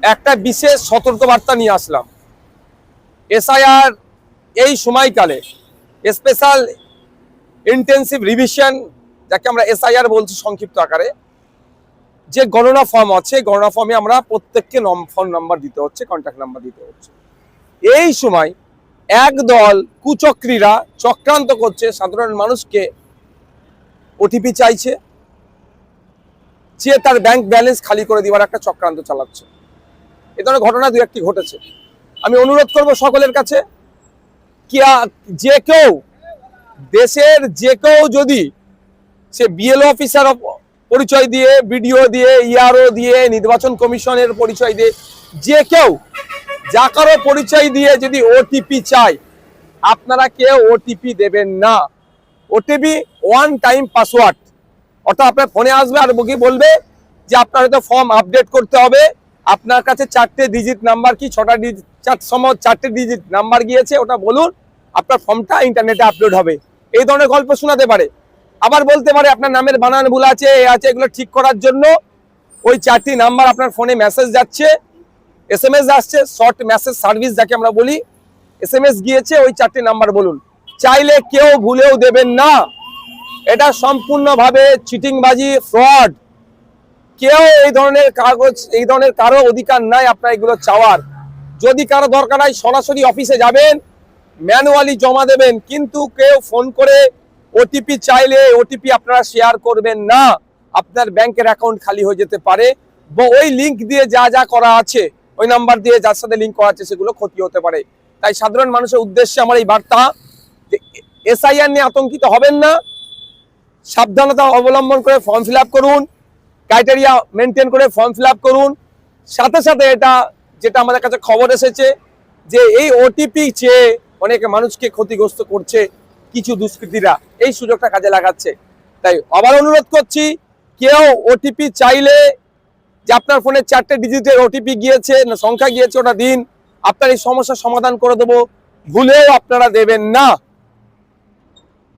একটা বিশেষ সতর্কবার্তা নিয়ে আসলাম। এসআইআর এই সময়কালে স্পেশাল ইন্টেন্সিভ রিভিশন, যাকে আমরা এসআইআর বলছি সংক্ষিপ্ত আকারে, যে গণনা ফর্ম আছে, গণনা ফর্মে আমরা প্রত্যেককে ফোন নাম্বার দিতে হচ্ছে, কন্ট্যাক্ট নাম্বার দিতে হচ্ছে। এই সময় একদল কুচক্রীরা চক্রান্ত করছে, সাধারণ মানুষকে ওটিপি চাইছে, চেয়ে তার ব্যাংক ব্যালেন্স খালি করে দেওয়ার একটা চক্রান্ত চালাচ্ছে। এ ধরনের ঘটনা দু একটি ঘটেছে। আমি অনুরোধ করব সকলের কাছে, যে কেউ দেশের যে কেউ যদি সে বিএলও অফিসার পরিচয় দিয়ে, বিডিও দিয়ে, ইআরও দিয়ে, নির্বাচন কমিশনের পরিচয় দিয়ে, যে কেউ যা কারো পরিচয় দিয়ে যদি ওটিপি চায়, আপনারা কেউ ওটিপি দেবেন না। ওটিপি ওয়ান টাইম পাসওয়ার্ড, অর্থাৎ আপনার ফোনে আসবে আর বলবে যে আপনার হয়তো ফর্ম আপডেট করতে হবে, আপনার কাছে 4টে ডিজিট নাম্বার কি 6টা ডিজিট, 4টে ডিজিট নাম্বার গিয়েছে, ওটা বলুন, আপনার ফর্মটা ইন্টারনেটে আপলোড হবে। এই ধরনের গল্প শোনাতে পারে। আবার বলতে পারে আপনার নামের বানান ভুল আছে, এ আছে, এগুলো ঠিক করার জন্য ওই 4টি নাম্বার আপনার ফোনে মেসেজ যাচ্ছে, এসএমএস আসছে, শর্ট মেসেজ সার্ভিস যাকে আমরা বলি, এসএমএস গিয়েছে, ওই 4টি নাম্বার বলুন। চাইলে কেউ ভুলেও দেবেন না। এটা সম্পূর্ণভাবে চিটিংবাজি, ফ্রড। কেউ এই ধরনের কাগজ, এই ধরনের কারো অধিকার নাই আপনার এগুলো চাওয়ার। যদি কারো দরকার হয় সরাসরি অফিসে যাবেন, ম্যানুয়ালি জমা দেবেন, কিন্তু কেউ ফোন করে ওটিপি চাইলে ওটিপি আপনারা শেয়ার করবেন না। আপনার ব্যাংকের অ্যাকাউন্ট খালি হয়ে যেতে পারে, বা ওই লিঙ্ক দিয়ে যা যা করা আছে, ওই নাম্বার দিয়ে যার সাথে লিঙ্ক করা আছে, সেগুলো ক্ষতি হতে পারে। তাই সাধারণ মানুষের উদ্দেশ্যে আমার এই বার্তা, এসআইআর নিয়ে আতঙ্কিত হবেন না, সাবধানতা অবলম্বন করে ফর্ম ফিল আপ করুন, ক্রাইটেরিয়া মেনটেন করে ফর্ম ফিল আপ করুন। সাথে সাথে এটা যেটা আমাদের কাছে খবর এসেছে যে এই ওটিপি চেয়ে অনেকে মানুষকে ক্ষতিগ্রস্ত করছে কিছু দুষ্কৃতীরা, এই সুযোগটা কাজে লাগাচ্ছে। তাই আবার অনুরোধ করছি, কেউ ওটিপি চাইলে, যে আপনার ফোনে 4টে ডিজিটের ওটিপি গিয়েছে না সংখ্যা গিয়েছে, ওটা দিন, আপনার এই সমস্যার সমাধান করে দেবো, ভুলেও আপনারা দেবেন না।